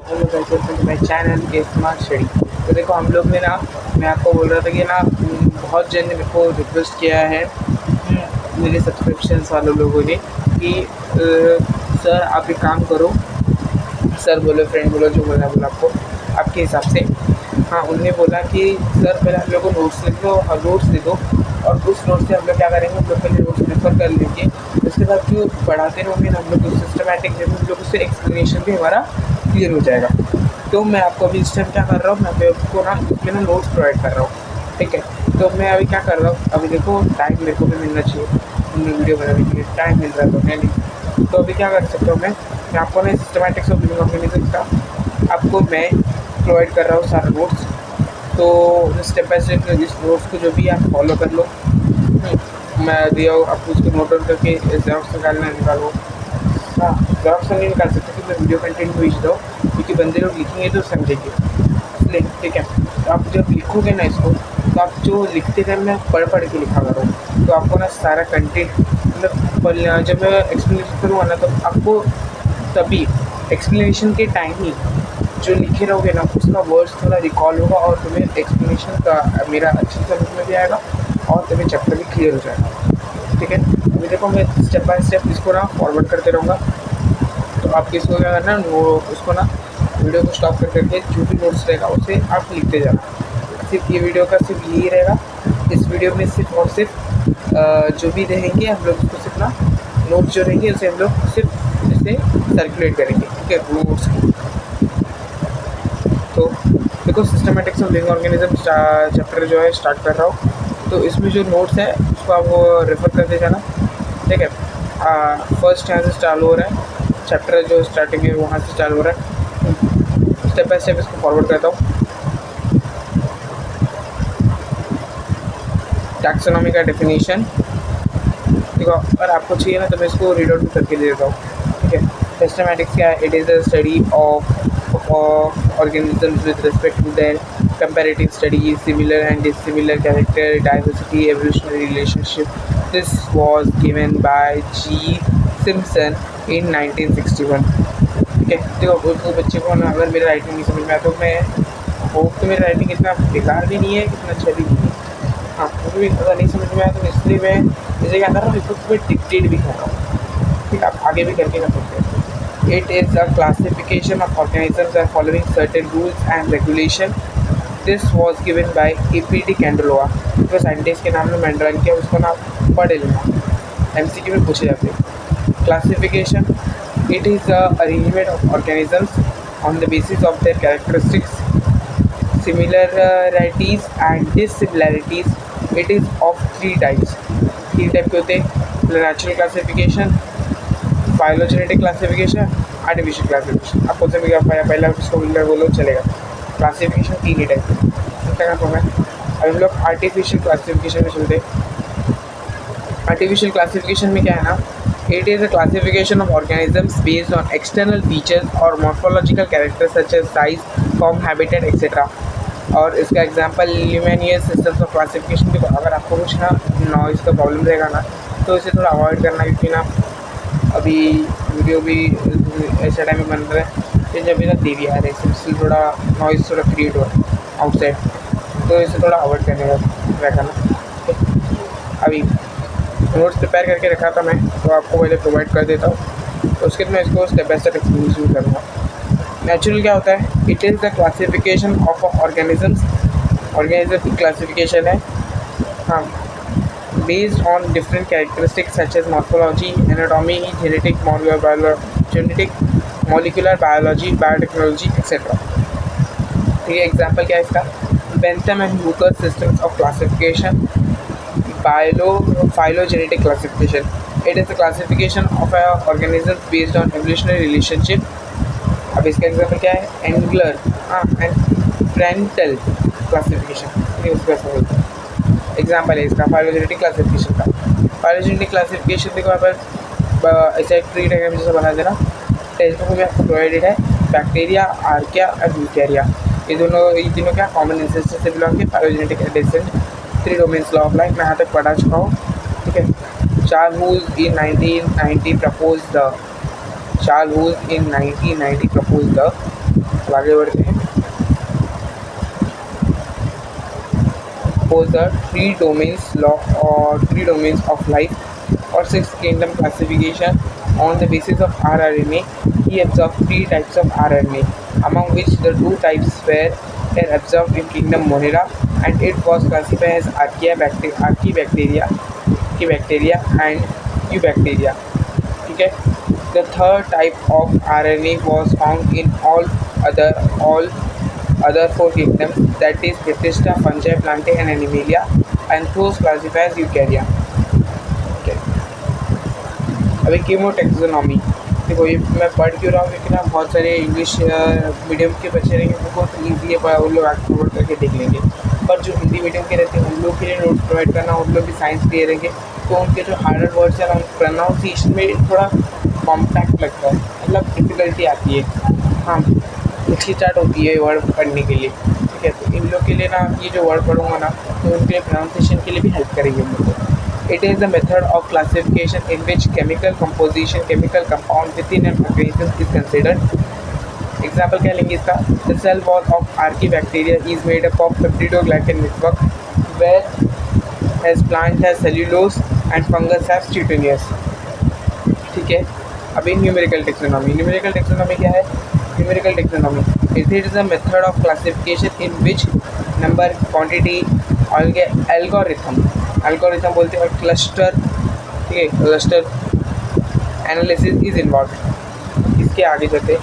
Hello guys, welcome to my channel smart study. तो देखो हम लोग ने ना, मैं आपको बोल रहा था कि ना बहुत जन ने मेरे को रिक्वेस्ट किया है, मेरे सब्सक्रिप्शंस वाले लोगों ने कि सर आप एक काम करो। सर बोलो, फ्रेंड बोलो, जो बोलना बोला आपको आपके हिसाब से। हाँ, उन्होंने बोला कि सर पहले हम लोग को नोट्स लिख दो और नोट्स दे दो, और उस नोट से हम लोग क्या करेंगे, हम लोग पहले नोट्स प्रेफर कर लेंगे। उसके बाद जो पढ़ाते रहेंगे ना हम लोग सिस्टमैटिक, हम लोग उससे एक्सप्लेनेशन भी हमारा क्लियर हो जाएगा। तो मैं आपको अभी इस टाइम क्या कर रहा हूँ, मैं आपको ना इसमें ना नोट्स प्रोवाइड कर रहा हूँ, ठीक है। तो मैं अभी क्या कर रहा हूँ, अभी देखो टाइम मेरे को भी मिलना चाहिए, वीडियो बनाने के लिए टाइम मिल रहा है तो है नहीं। तो अभी क्या कर सकता हूँ, मैं आपको ना सिस्टमैटिक्स ऑफ लिविंग ऑर्गेनिज्म का आपको मैं प्रोवाइड कर रहा हूँ सारा नोट्स। तो स्टेप बाय स्टेप इस नोट्स को जो भी आप फॉलो कर लो। मैं दिया हूँ, आप उसको नोट डाउन करके जेरोक्स निकालना निकालो। हाँ, जेरोक्स नहीं निकाल सकते कि मैं वीडियो कंटेंट भेज दो, क्योंकि बंदे लोग लिखेंगे तो समझेंगे इसलिए, ठीक है। तो आप जब लिखोगे ना इसको, तो आप जो लिखते टाइम में पढ़ के लिखा करो, तो आपको ना सारा कंटेंट मतलब जब मैं एक्सप्लेनेशन करूँगा ना, तो आपको तभी एक्सप्लेनेशन के टाइम ही जो लिखे रहोगे ना उसका वर्ड्स थोड़ा रिकॉल होगा, और तुम्हें एक्सप्लेनेशन का मेरा अच्छी समझ में भी आएगा, और तुम्हें चैप्टर भी क्लियर हो जाएगा, ठीक है। अभी देखो मैं स्टेप बाय स्टेप इसको ना फॉरवर्ड करते रहूँगा। तो आप किसको क्या करना, वो उसको ना वीडियो को स्टॉप कर करके जो भी नोट्स रहेगा उसे आप लिखते जाना। सिर्फ ये वीडियो का सिर्फ यही रहेगा, इस वीडियो में सिर्फ और सिर्फ जो भी रहेंगे हम लोग उसको सिर्फ ना नोट्स जो रहेंगे उसे हम लोग सिर्फ इसे सर्कुलेट करेंगे, ठीक है, नोट्स को। तो देखो systematics of living organism chapter जो है स्टार्ट कर रहा हूँ। तो इसमें जो नोट्स है उसको आप रेफर करते जाना, ठीक है। फर्स्ट यहाँ से चालू हो रहा है, चैप्टर जो स्टार्टिंग है वहाँ से चालू हो रहा है। स्टेप बाय स्टेप इसको फॉरवर्ड करता हूँ। टैक्सोनॉमी का डेफिनेशन देखो, अगर आपको चाहिए ना तो मैं इसको रीड आउट भी करके दे देता हूँ, ठीक है। सिस्टमैटिक्स क्या है, it is a study of organisms with respect to their comparative studies, similar and dissimilar character, diversity, evolutionary relationship. This was given by G. Simpson in 1961, ठीक है। देखो उसको बच्चे को ना, अगर मेरी राइटिंग नहीं समझ में आया तो मैं होप तो मेरी राइटिंग इतना बेकार भी नहीं है, इतना अच्छा भी नहीं है। हाँ, मुझे भी अगर नहीं समझ में आया तो इसलिए मैं जैसे क्या कर रहा हूँ, इसको मैं डिक्टेट भी कर रहा हूँ, ठीक है। आप आगे भी करके कर सकते हैं। It is a classification of organisms and following certain rules and regulation. This was given by A.P.D. Candelaua, जो साइंटिस्ट के नाम में मेंडरन किया, उसको ना पढ़ लेना, MCQ में पूछे जाते हैं। Classification, it is a arrangement of organisms on the basis of their characteristics, similarities and dissimilarities. It is of three types. तीन टाइप के होते हैं, natural classification, phylogenetic classification, artificial classification. आपको से भी पहला किसको बोलो चलेगा, क्लासिफिकेशन तीन ही टाइप है, क्या करता हूँ मैं। अब हम लोग आर्टिफिशियल क्लासिफिकेशन में चलते हैं। आर्टिफिशियल क्लासिफिकेशन में क्या है ना, it is a classification of organisms based on external features और morphological characters such as size, form, habitat etcetera. और इसका example Linnaeus systems of classification के। अगर आपको कुछ ना नॉइज़ का प्रॉब्लम रहेगा ना, तो इसे थोड़ा अवॉइड करना, क्योंकि ना अभी वीडियो भी ऐसा टाइम में बन रहा है कि जब ना देवी आ रही है, इससे थोड़ा नॉइज़ थोड़ा क्रिएट हो रहा है आउटसाइड, तो इसे थोड़ा अवॉइड करने का ट्राई करना। अभी नोट्स प्रिपेयर करके रखा था मैं, तो आपको पहले प्रोवाइड कर देता हूँ, तो उसके बाद मैं इसको स्टेप बाय स्टेप एक्सप्लेनेशन करूँगा। नेचुरल क्या होता है, it is the classification of organisms, organism की क्लासिफिकेशन है, हाँ, based on different characteristics such as morphology, anatomy, genetic, molecular biology, biotechnology, etc. ठीक है, एग्जाम्पल क्या है इसका, Bentham and Hooker systems of classification, phylogenetic classification. It is the classification of organisms based on evolutionary relationship. अब इसका example क्या है, angular and फ्रेंटल classification, ये उसका बोलते हैं। एग्जाम्पल है इसका फाइलोजेनेटिक क्लासिफिकेशन का। फाइलोजेनेटिक क्लासिफिकेशन देखो यहाँ पर ऐसा एक ट्री डायग्राम जैसा बना देना। टेक्स्ट बुक में आपको प्रोवाइडेड है बैक्टीरिया, आर्किया और यूकैरिया, ये तीनों क्या कॉमन इंसेस्टर से बिलोंग है। Phylogenetic descent, three domains law of life मैं यहाँ तक पढ़ा चुका हूँ, ठीक है। चार्ल्स इन 1990 प्रपोज द तो आगे बढ़ते हैं। Suppose the three domains of life or six kingdom classification on the basis of rRNA. He observed three types of rRNA, among which the two types were observed in kingdom Monera, and it was classified as Archaebacteria and Eubacteria. ठीक है। The third type of RNA was found in all other four kingdoms, that is Protista, fungi, plantae and Animalia, and those classified as Eukarya. Okay. अभी कीमोटेक्सोनॉमी देखो, ये मैं पढ़ क्यों रहा हूँ क्योंकि ना बहुत सारे इंग्लिश मीडियम के बच्चे रहेंगे, उनको तो ईजी है, उन लोग एक्सप्लोर करके देख लेंगे। पर जो हिंदी मीडियम के रहते हैं उन लोग के लिए नोट्स प्रोवाइड करना, उन लोग भी साइंस के रहेंगे, तो उनके जो हार्डर वर्ड्स हैं प्रोनाउंसिएशन में थोड़ा कॉम्पैक्ट लगता है, मतलब डिफ़िकल्टी आती है। हाँ, हिचकिचाहट होती है वर्ड पढ़ने के लिए। ठीक है, तो इन लोग के लिए ना ये जो वर्ड पढ़ूँगा ना, तो उनके लिए प्रोनाउंसिएशन के लिए भी हेल्प करेंगे हम लोग को। It is the method of classification in which chemical compound within an organism is considered. Example क्या लेंगे इसका? The cell wall of Archaebacteria is made up of peptidoglycan network, whereas plant has cellulose and fungus has chitinous. ठीक है, अभी numerical taxonomy क्या है? Numerical taxonomy it is a method of classification in which number, quantity, algorithm बोलते हैं, और cluster, ठीक है, क्लस्टर एनालिसिस इज इन्वॉल्व। इसके आगे चलते हैं।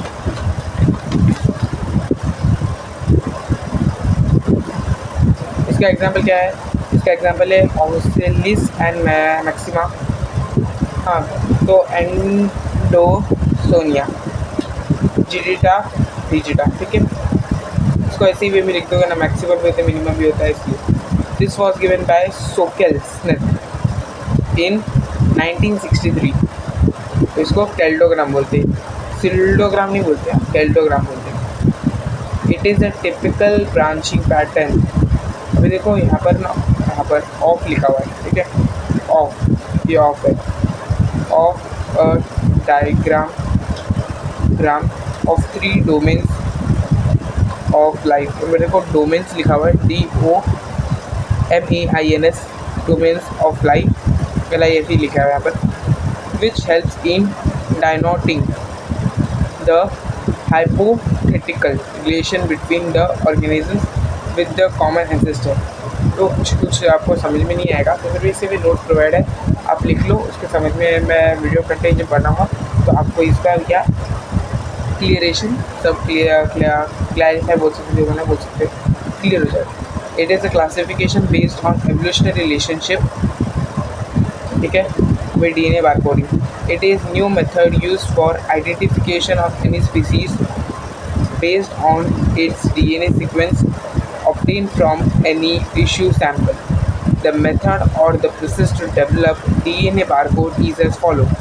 इसका एग्जांपल क्या है? इसका एग्जांपल है ऑक्सेलिस एंड मैक्सिमा। हाँ, तो एंडोसोनिया, जिडिटा, रिजिडा। ठीक है, इसको ऐसे ही वे में लिख दोगे ना, मैक्सिमम भी होता है, मिनिमम भी होता है, इसलिए। दिस वॉज गिवन बाय सोकेल्सनेट इन 1963। तो इसको कैल्डोग्राम बोलते हैं, सिल्डोग्राम नहीं बोलते हैं, कैल्डोग्राम बोलते हैं। It is a typical branching pattern. अभी देखो यहाँ पर ना, यहाँ पर ऑफ लिखा हुआ है, ठीक है, ऑफ, ये ऑफ है, of a diagram of three domains of life. तो मेरे को डोमेन्स लिखा हुआ है, DOMAINS, domains of life, LIFE लिखा है यहाँ पर, which helps in denoting the hypothetical relation between the organisms with the common ancestor। तो कुछ आपको समझ में नहीं आएगा तो फिर भी इससे भी नोट प्रोवाइड है, आप लिख लो, उसके समझ में मैं वीडियो कंटेंट जब बनाऊँगा तो आपको इसका क्या क्लियरेशन सब क्लैरिफाई बोल सकते हो, बोल सकते क्लियर हो जाए। It is a classification based on evolutionary relationship, ठीक है, with DNA barcoding. It is new method used for identification of any species based on its DNA sequence obtained from any tissue sample. The method or the process to develop DNA barcode is as follows.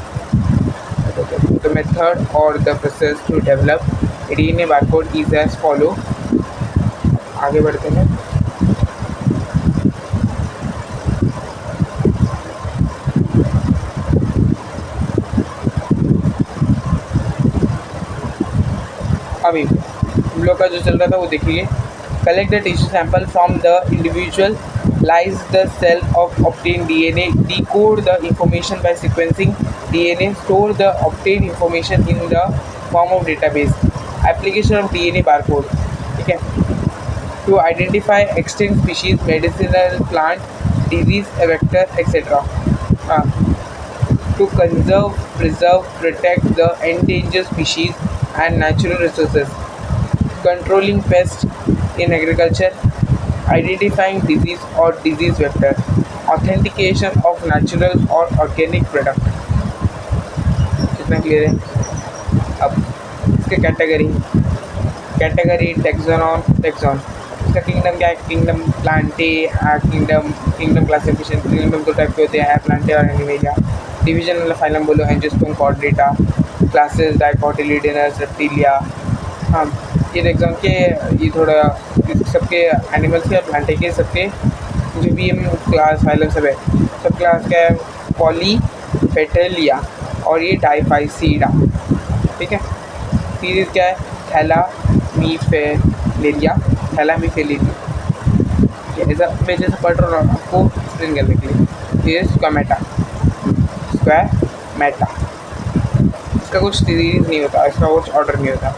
The method or the process to develop DNA barcode is as follow. आगे बढ़ते हैं। अभी हम लोग का जो चल रहा था वो देखिए। Collect the tissue sample from the individual, lyse the cell of obtain DNA, decode the information by sequencing DNA, store the obtained information in the form of database, application of DNA barcode, ठीक है, to identify extinct species, medicinal plant, disease vector, etc. To conserve, preserve, protect the endangered species and natural resources, controlling pests in agriculture, identifying disease or disease vector, authentication of natural or organic product। कितना clear है? अब इसके category taxon. इसका kingdom क्या है? Kingdom Plantae, kingdom classification, kingdom दो type के होते हैं, प्लांटे और एनिमेलिया। डिवीजन वाला फाइलम बोलो, angiosperm, chordata. Classes dicotyledons, reptilia. हाँ, ये एग्जाम के ये थोड़ा सबके एनिमल्स के, प्लांटे के, सबके जो भी हम क्लास फाइलम सब है, सब क्लास का है पॉलीपेटलिया और ये डाइफाइसीडा, ठीक है। सीरीज क्या है? थैला थैलामीफेलिया, ऐसा मैं जैसे पढ़ रहा हूँ आपको एक्सप्लेन करने के लिए। ये स्क्वामेटा, इसका कुछ सीरीज नहीं होता, इसका कुछ ऑर्डर नहीं होता।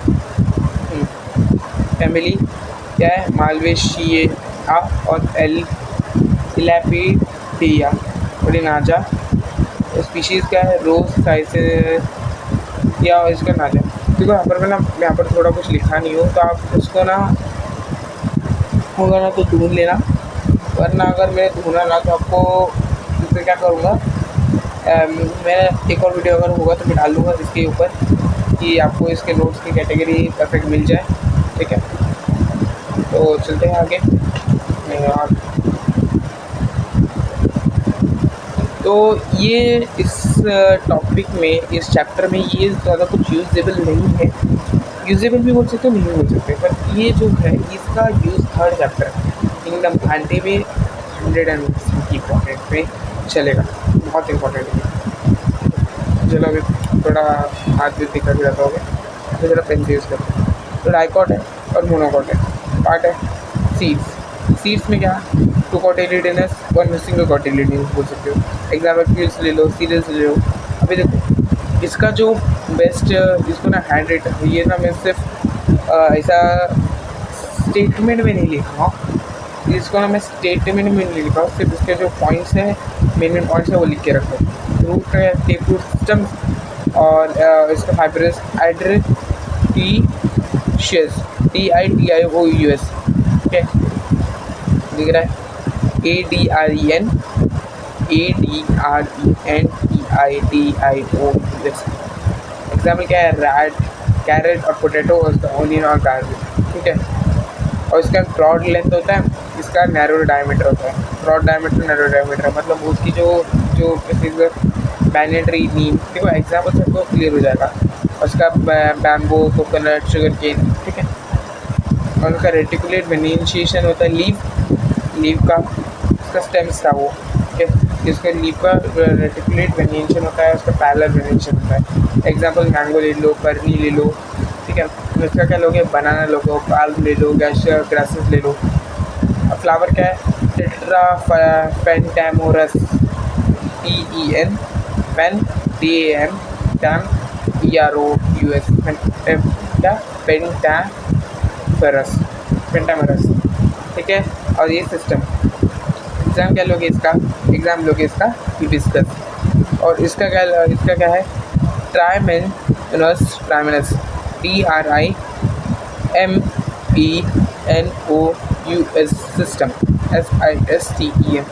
फैमिली क्या है, मालवेशिया और इलैपिडिया ओरिनाजा। स्पीशीज़ क्या है, रोज साइसेस या इसका नाजा। देखो यहाँ पर मैं यहाँ पर थोड़ा कुछ लिखा नहीं हूँ, तो आप उसको ना होगा ना तो ढूंढ लेना, वरना अगर मैं ढूंढा ना तो आपको फिर क्या करूँगा, मैं एक और वीडियो अगर होगा तो मैं डाल दूँगा इसके ऊपर कि आपको इसके नोट्स की कैटेगरी परफेक्ट मिल जाए। ठीक है, तो चलते हैं आगे। और तो ये इस टॉपिक में, इस चैप्टर में ये ज़्यादा कुछ यूजेबल नहीं है, यूजेबल भी बोल सकते नहीं बोल सकते, पर ये जो है इसका use third chapter kingdom aunty में 150 इंपॉर्टेंट में चलेगा, बहुत इंपॉर्टेंट है। चलो अभी थोड़ा हाथ भी दिखा भी रहता होगा, तो ज़रा पेन से यूज़ करते हैं। तो डाइकॉट है और मोनोकॉट है। पार्ट है सीड्स में क्या, टू कॉटिलिडेनस और सिंगल कॉटिलिडेनस बोल सकते हो। एग्जाम्पल्स ले लो, सीरियल्स ले लो। अभी देखो इसका जो बेस्ट, इसको ना हैंड रिटन, ये ना मैं सिर्फ ऐसा स्टेटमेंट में नहीं लिखा हूँ, इसको ना मैं स्टेटमेंट में नहीं लिखा हूँ, सिर्फ इसके जो पॉइंट्स हैं, मेन पॉइंट्स है वो लिख के रखो। रूट है टेप रूट सिस्टम, और इसका फाइब्रस एड्रेटिशियस, TITIOUS, ठीक है, दिख रहा है ADRENTITIOUS। एग्जाम्पल क्या है, रैट, कैरेट और पोटैटो, उसका ऑनियन और गार्लिक। ठीक है, और इसका ब्रॉड लेंथ होता है, इसका नैरो डायमीटर होता है। ब्रॉड डायमीटर, नैरो डायमीटर मतलब उसकी जो बैनेटरी नीम, देखो एग्जाम्पल सबको क्लियर हो जाएगा। और उसका बैम्बो, कोकोनट, शुगर केन। ठीक है, और उसका रेटिकुलेट वेनिशिएशन होता है लीव का, उसका स्टेम्स था वो। ठीक है, जिसका लीव का रेटिकुलेट वेनिशिएशन होता है, उसका पैरेलल वेनिशिएशन होता है। एग्जाम्पल मैंगो ले लो, कर्नी ले लो। ठीक है, उसका क्या लोगे, बनाना लोगे, पाल्म ले लो, ग्रासेस ले लो। और फ्लावर क्या है, tetra pentamerous, PEN pen DAM tam EROUS, क्या, पेंटामरस। ठीक है, और ये सिस्टम एग्जाम क्या लोगे इसका, हिबिस्कस। और इसका क्या है, ट्राइमेनस, TRIMENOUS सिस्टम, SISTEM।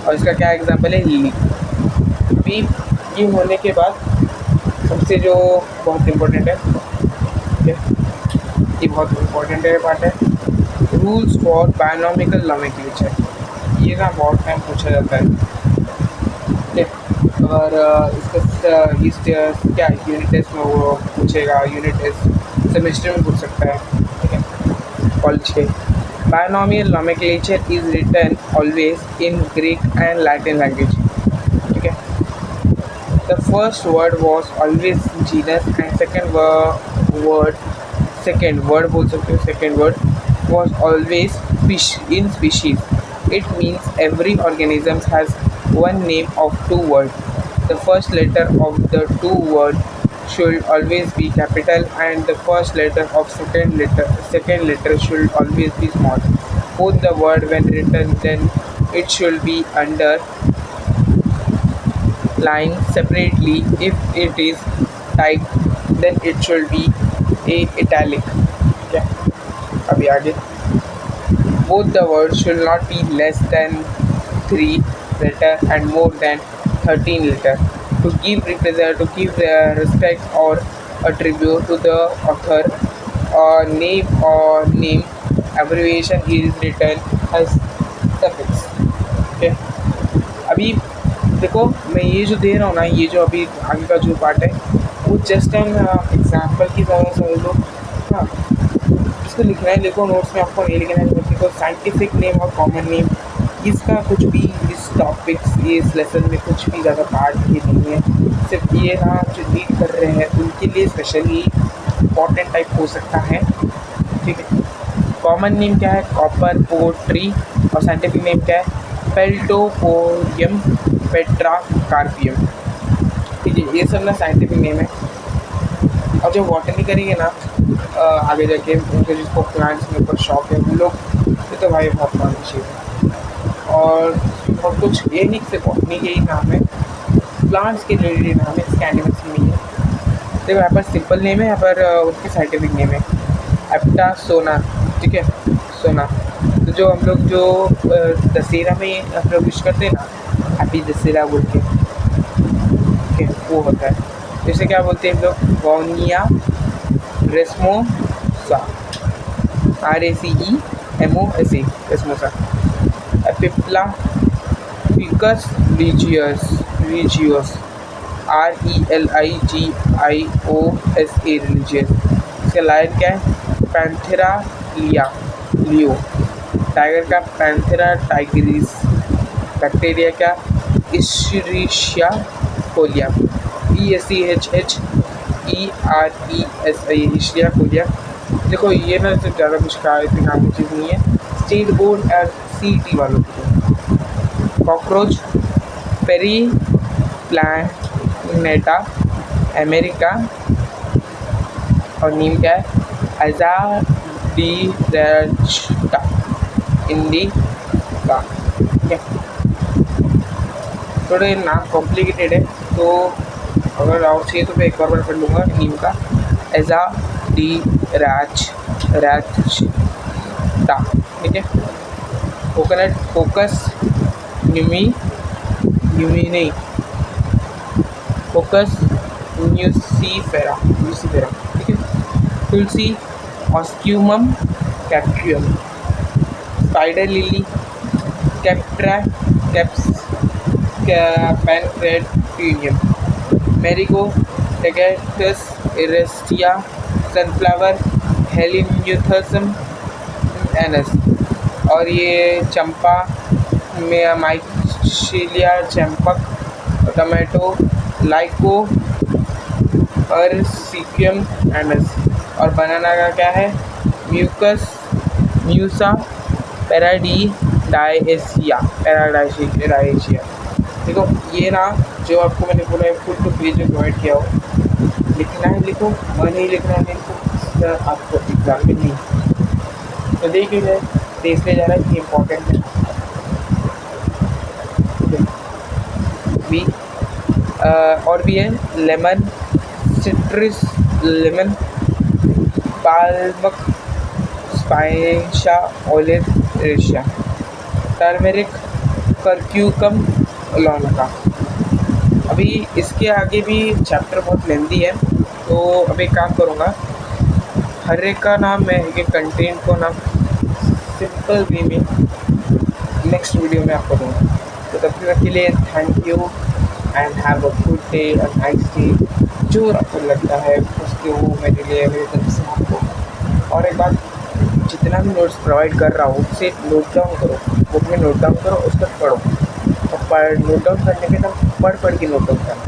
और इसका क्या एग्जाम्पल है, लिली। अभी ये होने के बाद सबसे जो बहुत इम्पोर्टेंट है, ठीक है, ये बहुत इम्पोर्टेंट है पार्ट है, रूल्स फॉर बायोनॉमिकल नोमेनक्लेचर। ये ना बहुत टाइम पूछा जाता है। ठीक है, और इसका क्या यूनिट टेस्ट में वो पूछेगा, यूनिट टेस्ट सेमेस्टर में पूछ सकता है। ठीक है, कॉलेज के binomial nomenclature is written always in Greek and Latin language. ठीक है, the first word was always genus and second word बोल सकते हो, second word was always in species. It means every organism has one name of two words. The first letter of the two words should always be capital, and the first letter of second letter should always be small. Both the word when written, then it should be underlined separately. If it is typed, then it should be a italic. Okay. अभी आगे, both the words should not be less than 3 letter and more than 13 letter. To give respect or a tribute to the author, or name abbreviation is written as suffix. Okay. अभी देखो मैं ये जो दे रहा हूँ ना, ये जो अभी आगे का जो पार्ट है वो जस्ट एन एग्जाम्पल की तरह समझ लो। हाँ, इसको लिखना है, देखो नोट्स में आपको नहीं लिखना है, देखो साइंटिफिक नेम और कॉमन नेम, इसका कुछ भी इस टॉपिक्स, इस लेसन में कुछ भी ज़्यादा पार्ट ही नहीं है। सिर्फ ये ना जो रीड कर रहे हैं उनके लिए स्पेशली इम्पॉर्टेंट टाइप हो सकता है। ठीक है। कॉमन नेम क्या है? Copper pottery. और साइंटिफिक नेम क्या है? पेल्टोपोरियम पेट्राकार्पियम। ठीक है, ये सब ना साइंटिफिक नेम है। और जो बॉटनी करेंगे ना आगे जाके, उनके जिसको प्लांट्स में ऊपर शौक है वो लोग, ये तो भाई बहुत माननी चाहिए। और कुछ ये नहीं सिर्फ बॉटनी के ही नाम है, प्लांट्स के रिलेटेड नाम है, इसके एनिमल्स में है। देखो यहाँ पर सिंपल नेम है, यहाँ पर उसकी साइंटिफिक नेम है एप्टा सोना। ठीक है, सोना। तो जो हम लोग जो दशहरा में हम लोग विश करते हैं ना, हैप्पी दशहरा बोल के, ठीक है, वो होता है। जैसे क्या बोलते हैं हम लोग? वॉनिया रेस्मोसा, RACEMOSA, रेस्मोसा। एपिप्ला फिकस रिजियोस, RELIGIOSA, रिलीजियस। इसका लायन क्या है? Panthera leo. टाइगर का पैंथेरा टाइग्रिस। बैक्टीरिया क्या? Escherichia Koliya, ESCHHERESIA, इश्रिया Koliya. देखो ये ना तो ज़्यादा कुछ का इतनी नाम की चीज़ नहीं है, स्टेट बोर्ड और CET वालों की। Cockroach Periplaneta America. और नीम क्या है? Azadirachta indica. ठीक है, थोड़े नाम कॉम्प्लिकेटेड है, तो अगर और चाहिए तो मैं एक बार पढ़ लूँगा नीम का। अजाडिरच्टा। ठीक है। कोकोनट फोकस नहीं, फोकस न्यूसीफेरा। ठीक है। तुलसी ऑस्क्यूमम कैप्रियम। स्पाइडर लिली कैप्ट्रा कैप्स Pancratium. Marigold Tagetes erecta. Sunflower Helianthus annuus. और ये चंपा में माइशिलिया चंपक। टमाटो लाइको और सीक्वियम एनस। और बनाना का क्या है? म्यूसा पैराडाइसिया। देखो ये ना जो आपको मैंने बोला है, फुल टू पेज में प्रोवाइड किया हो, लिखना है लिखो, और नहीं लिखना है लिखो, आपको एग्जाम में नहीं। तो देखिए है तो इसलिए जा रहा है कि इम्पोर्टेंट है भी। और भी है लेमन सिट्रस लेमन पाल्मक स्पाइशा ओलिरेशिया। Turmeric Curcuma longa. अभी इसके आगे भी चैप्टर बहुत लेंदी है, तो अभी काम करूँगा, हर एक का नाम मैं एक कंटेंट को नाम सिंपल वे में नेक्स्ट वीडियो में आपको दूँगा। तो तब तक के लिए thank you and have a good day, a nice day. जो आपको लगता है उसके वो मेरे लिए मेरी तरफ से आपको। और एक बात, जितना भी नोट्स प्रोवाइड कर रहा हूँ उसे नोट डाउन करो, बुक में नोट डाउन करो, उसको पढ़ो। और नोट डाउन करने के बाद पढ़ के नोट डाउन करना,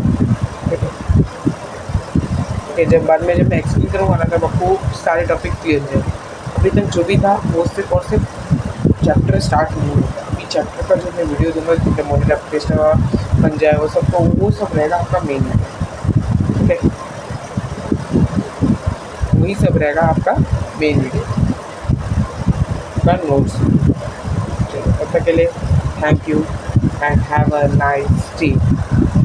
ठीक है। ओके, जब बाद में जब मैं एक्सप्लेन करूँगा ना, तब आपको सारे टॉपिक क्लियर हो जाए। अभी तक जो भी था वो सिर्फ और सिर्फ चैप्टर स्टार्ट नहीं होगा। अभी चैप्टर का जो मैं वीडियो दूँगा, जब मॉडल एप्लीकेशन बन जाए वो सब, तो वो सब रहेगा आपका मेन है, ठीक है। वही सब रहेगा आपका मेन वीडियो का नोट्स। चलो तब तक के लिए thank you and have a nice day.